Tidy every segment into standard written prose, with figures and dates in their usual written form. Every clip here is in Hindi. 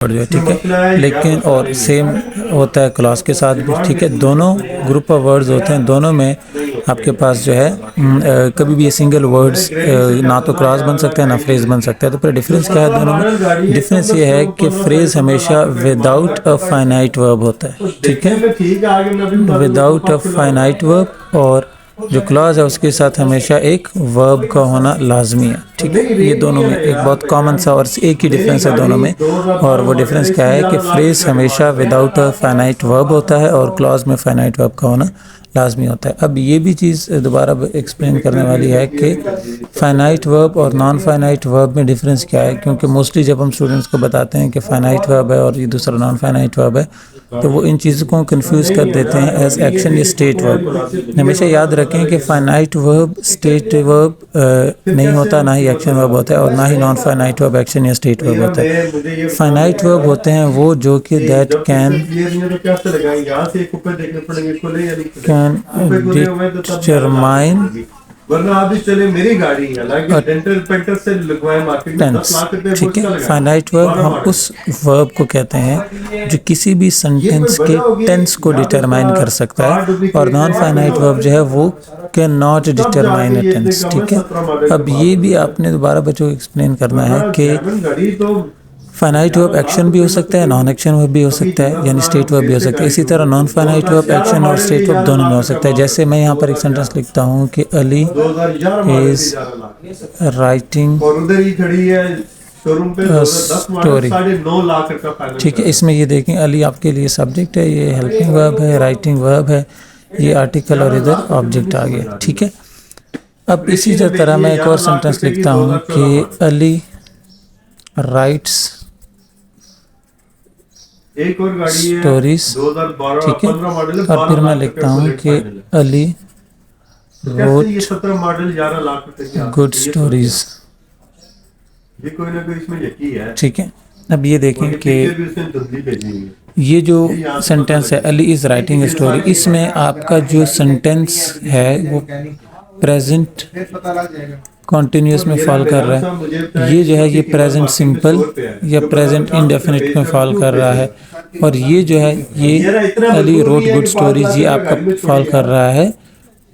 जो है, ठीक है। लेकिन और सेम होता है क्लॉज के साथ भी, ठीक है। दोनों ग्रुप ऑफ वर्ड्स होते हैं, दोनों में आपके पास जो है कभी भी ये सिंगल वर्ड्स ना तो क्लॉज बन सकता है ना फ्रेज बन सकता है। तो फिर डिफरेंस क्या है दोनों में? डिफरेंस ये है कि फ्रेज हमेशा विदाउट अ फाइनाइट वर्ब होता है, ठीक है, विदाउट अ फाइनाइट वर्ब, और जो क्लॉज है उसके साथ हमेशा एक वर्ब का होना लाजमी है, ठीक है। ये दोनों में एक बहुत कॉमन सा और एक ही डिफरेंस है दोनों में, और वो डिफरेंस क्या है कि फ्रेज हमेशा विदाउट अ फाइनाइट वर्ब होता है और क्लॉज में फाइनाइट वर्ब का होना लाजमी होता है। अब ये भी चीज़ दोबारा एक्सप्लेन करने वाली है कि फाइनाइट वर्ब और नॉन फाइनाइट वर्ब में डिफरेंस क्या है, क्योंकि मोस्टली जब हम स्टूडेंट्स को बताते हैं कि फाइनाइट वर्ब है और ये दूसरा नॉन फाइनाइट वर्ब है, तो वो इन चीज़ों को कंफ्यूज कर देते हैं एज एक्शन या स्टेट वर्ब। हमेशा याद रखें कि फाइनाइट वर्ब स्टेट वर्ब नहीं होता, ना ही एक्शन वर्ब होता है, और ना ही नॉन फाइनाइट वर्ब एक्शन या स्टेट वर्ब होता है। फाइनाइट वर्ब होते हैं वो जो कि दैट कैन डिटरमाइन टेंस, ठीक है। फाइनाइट वर्ब हम उस वर्ब को कहते हैं जो किसी भी सेंटेंस के टेंस को डिटरमाइन कर सकता है, और नॉन फाइनाइट वर्ब जो है वो can not determine a tense, ठीक है। अब ये भी आपने दोबारा बच्चों को एक्सप्लेन करना है कि फाइनाइट वर्ब एक्शन भी हो सकता है, नॉन एक्शन वर्ब भी हो सकता है, यानी स्टेट वर्ब भी हो सकता है। इसी तरह नॉन फाइनाइट वर्ब एक्शन और स्टेट वर्ब दोनों में हो सकता है। जैसे मैं यहाँ पर एक सेंटेंस लिखता हूँ कि अली इज राइटिंग स्टोरी, ठीक है। इसमें ये देखें अली आपके लिए सब्जेक्ट है, ये हेल्पिंग वर्ब है, राइटिंग वर्ब है, ये आर्टिकल और इधर ऑब्जेक्ट आ गया, ठीक है। अब इसी तरह मैं एक और सेंटेंस लिखता हूँ कि अली राइट्स स्टोरीज, ठीक है। और फिर मैं लिखता हूँ कि अली रोट गुड स्टोरीज, ठीक है। अब ये देखें कि ये जो सेंटेंस है Ali is writing a story, इसमें आपका जो सेंटेंस है वो प्रेजेंट कॉन्टिन्यूस में फॉल कर रहा है। ये जो है ये प्रेजेंट सिंपल या प्रेजेंट इंडेफिनिट में फॉल कर रहा है, और ये जो है ये अली रोट गुड स्टोरीज ये आपका फॉल कर रहा है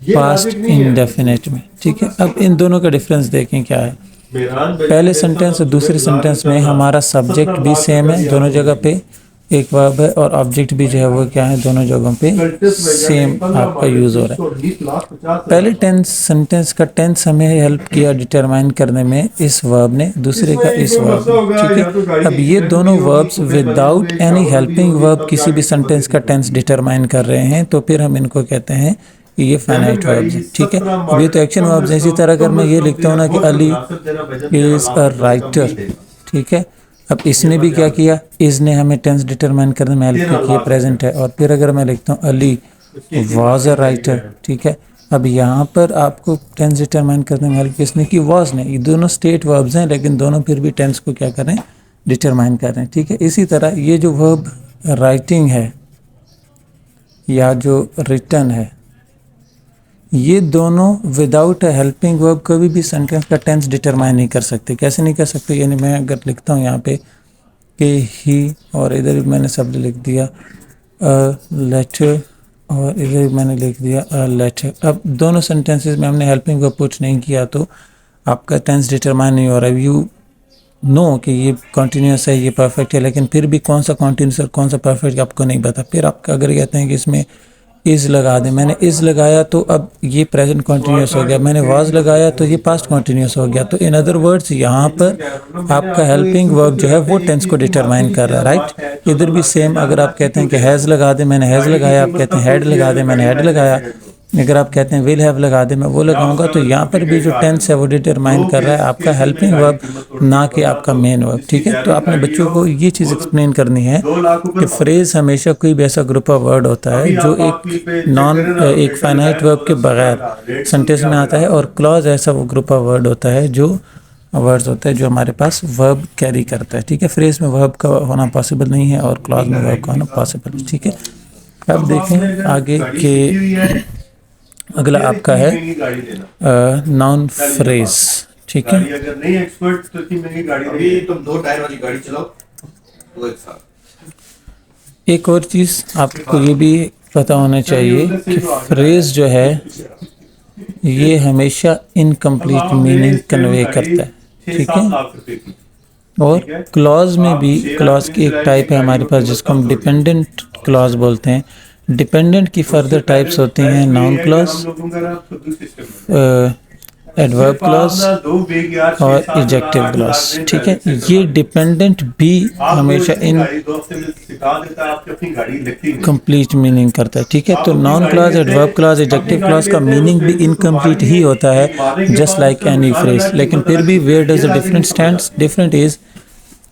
पास्ट इंडेफिनिट में, ठीक है। अब इन दोनों का डिफरेंस देखें क्या है। पहले सेंटेंस और दूसरे सेंटेंस में हमारा सब्जेक्ट भी सेम है, दोनों जगह पे एक वर्ब है, और ऑब्जेक्ट भी जो है वो क्या है, दोनों जगहों पे सेम आपका यूज़ हो रहा है। पहले टेंस सेंटेंस का टेंस हमें हेल्प किया डिटरमाइन करने में इस वर्ब ने, दूसरे का इस वर्ब, ठीक है। अब ये दोनों verbs without any helping verb किसी भी सेंटेंस का टेंस डिटरमाइन कर रहे हैं, तो फिर हम इनको कहते हैं कि ये फाइनाइट वर्ब्स हैं, ठीक है। अब ये तो एक्शन वर्ब्स हैं। इसी तरह अगर मैं ये लिखता हूँ ना कि अली इज़ अ राइटर, ठीक है। अब इसने भी क्या किया, इज़ ने हमें टेंस डिटरमाइन करने में हेल्प की, ये प्रेजेंट है। और फिर अगर मैं लिखता हूँ अली वाज अ राइटर, ठीक है। अब यहाँ पर आपको टेंस डिटरमाइन करने में हेल्प किसने की, वाज ने। ये दोनों स्टेट वर्ब्स हैं, लेकिन दोनों फिर भी टेंस को क्या करें, डिटरमाइन कर रहे हैं, ठीक है। इसी तरह ये जो वर्ब राइटिंग है या जो रिटन है, ये दोनों विदाउट अ हेल्पिंग वर्ब कभी भी सेंटेंस का टेंस डिटरमाइन नहीं कर सकते। कैसे नहीं कर सकते, यानी मैं अगर लिखता हूँ यहाँ पे कि ही, और इधर भी मैंने शब्द लिख दिया अ लेटर, और इधर भी मैंने लिख दिया अ लेटर। अब दोनों सेंटेंसेस में हमने हेल्पिंग वर्ब पुट नहीं किया तो आपका टेंस डिटरमाइन नहीं हो रहा है। यू नो कि ये कॉन्टीन्यूस है, ये परफेक्ट है, लेकिन फिर भी कौन सा कॉन्टीन्यूस और कौन सा परफेक्ट आपको नहीं पता। फिर आप अगर कहते हैं कि इसमें इज़ लगा दें, मैंने इज़ लगाया तो अब ये प्रेजेंट कॉन्टीन्यूस हो गया, मैंने वाज लगाया तो ये पास्ट कॉन्टीन्यूस हो गया। तो इन अदर वर्ड्स यहाँ पर आपका हेल्पिंग वर्ब जो है वो टेंस को डिटरमाइन कर रहा है, राइट। इधर भी सेम, अगर आप कहते हैं कि हैज़ लगा दें, मैंने हैज़ लगाया, आप कहते हैं हैड लगा दें, मैंने हैड लगाया, अगर आप कहते हैं विल हैव लगा दे, मैं वो लगाऊंगा, तो यहाँ पर भी जो टेंस है वो डिटरमाइन कर रहा है आपका हेल्पिंग वर्ब, ना कि आपका मेन वर्ब, ठीक है। तो आपने बच्चों को ये चीज़ एक्सप्लेन करनी है कि फ्रेज हमेशा कोई भी ऐसा ग्रुप ऑफ वर्ड होता है जो एक फाइनाइट वर्ब के बगैर सेंटेंस में आता है, और क्लॉज ऐसा वो ग्रुप ऑफ वर्ड होता है जो वर्ड्स होता है जो हमारे पास वर्ब कैरी करता है, ठीक है। फ्रेज में वर्ब का होना पॉसिबल नहीं है और क्लॉज में वर्ब का होना पॉसिबल है, ठीक है। अब देखें आगे के अगला आपका है नाउन फ्रेज, ठीक है। अगर नहीं एक्सपर्ट तो इतनी महंगी गाड़ी, अभी तुम 2 टायर वाली गाड़ी चलाओ। एक और चीज़ आपको ये भी पता होना चाहिए कि फ्रेज जो है ये हमेशा इनकम्प्लीट मीनिंग कन्वे करता है, ठीक है। और क्लॉज में भी, क्लॉज की एक टाइप है हमारे पास जिसको हम डिपेंडेंट क्लॉज बोलते हैं। डिपेंडेंट की फर्दर टाइप्स होती हैं नाउन क्लॉज, एडवर्ब क्लॉज और एडजेक्टिव क्लॉज, ठीक है। ये डिपेंडेंट भी हमेशा इन कंप्लीट मीनिंग करता है, ठीक है। तो noun clause, adverb clause, adjective clause का मीनिंग भी इनकम्प्लीट ही होता है, जस्ट लाइक एनी फ्रेज। लेकिन फिर भी where does the different stands, different is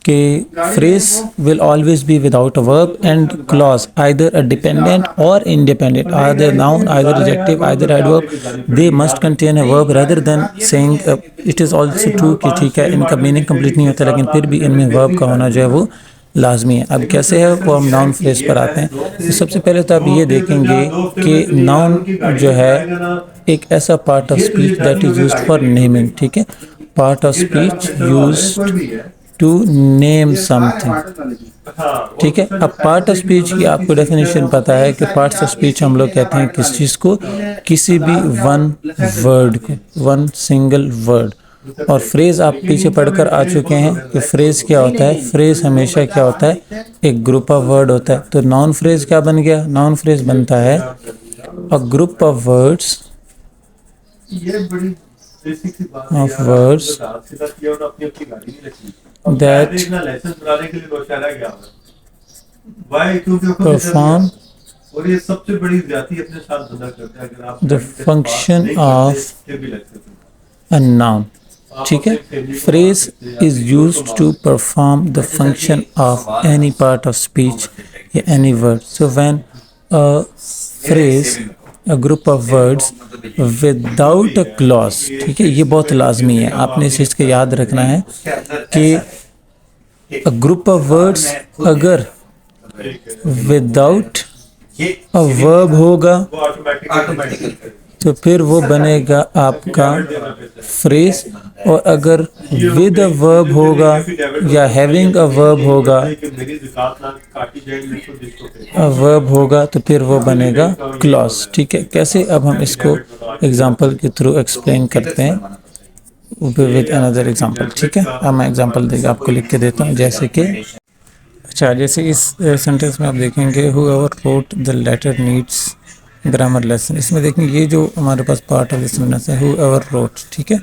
कि phrase will always be without a verb and clause either a dependent or independent, either noun, either adjective, either adverb, they must contain a verb rather than saying it is also true कि ठीक है इनका मीनिंग कंप्लीट नहीं होता लेकिन फिर भी इनमें वर्ब का होना जो है वो लाजमी है। अब कैसे है वो हम नाउन फ्रेज पर आते हैं। तो सबसे पहले तो आप ये देखेंगे कि नाउन जो है एक ऐसा part of speech that is used for naming, ठीक है। Part of speech used to name something, ठीक है। अब पार्ट ऑफ स्पीच की आपको डेफिनेशन पता है कि पार्ट्स ऑफ स्पीच हम लोग कहते हैं किस चीज़ को, किसी भी वन वर्ड को, वन सिंगल वर्ड। और फ्रेज आप पीछे पढ़कर आ चुके हैं कि फ्रेज क्या होता है। फ्रेज हमेशा क्या होता है, एक ग्रुप ऑफ वर्ड होता है। तो नाउन फ्रेज क्या बन गया, नाउन फ्रेज बनता है a group of words, of words that perform the function of a noun, ठीक है। phrase is used to perform the function of any part of speech या any word. So when a phrase, a group of words without a clause, ठीक है, ये बहुत लाजमी है, आपने इस चीज़ को याद रखना है कि a group of words अगर विदाउट अ वर्ब होगा तो फिर वो बनेगा आपका फ्रेज, और अगर विद अ वर्ब होगा या हैविंग अ वर्ब होगा, वर्ब होगा तो फिर वो बनेगा क्लॉज, ठीक है। कैसे, अब हम इसको एग्जांपल के थ्रू एक्सप्लेन करते हैं विद अनदर एग्जांपल, ठीक है। अब मैं एग्जांपल देगा आपको लिख के देता हूँ, जैसे कि अच्छा, जैसे इस सेंटेंस में आप देखेंगे whoever wrote the letter needs grammar lesson. इसमें देखेंगे ये जो हमारे पास पार्ट ऑफ दिस सेंटेंस है whoever wrote, ठीक है।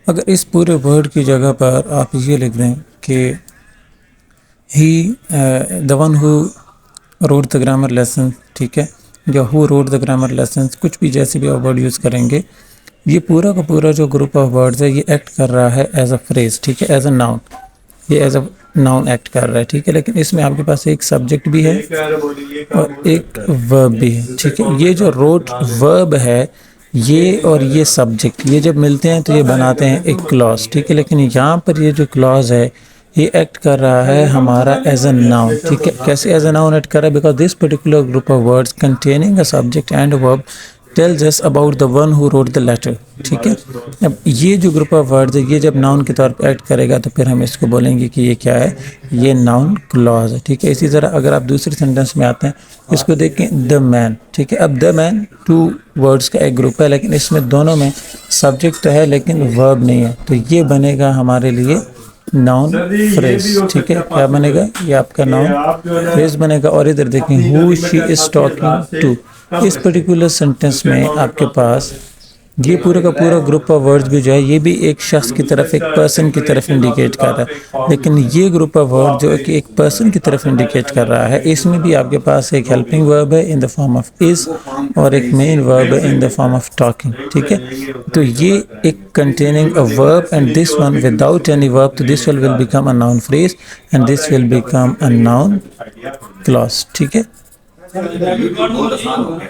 अगर इस पूरे वर्ड की जगह पर आप ये लिख दें कि he the one who wrote the grammar lesson, ठीक है, या who wrote the grammar lessons, कुछ भी जैसे भी आप वर्ड यूज़ करेंगे, ये पूरा का पूरा जो ग्रुप ऑफ वर्ड्स है ये एक्ट कर रहा है एज अ फ्रेज, ठीक है, एज अ नाउन, ये एज अ नाउन एक्ट कर रहा है, ठीक है। लेकिन इसमें आपके पास एक सब्जेक्ट भी है और एक वर्ब भी है, ठीक है। ये जो रोट वर्ब है ये और ये सब्जेक्ट, ये जब मिलते हैं तो ये बनाते हैं एक क्लॉज, ठीक है। लेकिन यहाँ पर ये जो क्लॉज है ये एक्ट कर रहा है हमारा एज अ नाउन, ठीक है। कैसे एज अ नाउन एक्ट कर रहा है, because this particular group of words containing a subject and verb tells us about the one who wrote the letter, ठीक है। अब ये जो ग्रुप ऑफ वर्ड्स है ये जब नाउन के तौर पर एक्ट करेगा तो फिर हम इसको बोलेंगे कि ये क्या है, ये नाउन क्लॉज है, ठीक है। इसी तरह अगर आप दूसरे सेंटेंस में आते हैं, इसको देखें द मैन, ठीक है। अब द मैन टू वर्ड्स का एक ग्रुप है लेकिन इसमें दोनों में सब्जेक्ट तो है लेकिन वर्ब नहीं है, तो ये बनेगा हमारे लिए नाउन फ्रेज, ठीक है। क्या बनेगा, ये आपका नाउन फ्रेज बनेगा। और इधर देखें who she is talking to, इस पर्टिकुलर सेंटेंस में आपके पास ये पूरा का पूरा ग्रुप ऑफ वर्ड्स भी जो है ये भी एक शख्स की तरफ, एक पर्सन की तरफ इंडिकेट कर रहा है। लेकिन ये ग्रुप ऑफ वर्ड जो कि एक पर्सन की तरफ इंडिकेट कर रहा है, इसमें भी आपके पास एक हेल्पिंग वर्ब है in the form of is और एक मेन वर्ब है in the form of talking, ठीक है। तो ये एक containing a verb and this one without any verb, तो this will become a noun phrase and this will become a noun clause, ठीक है।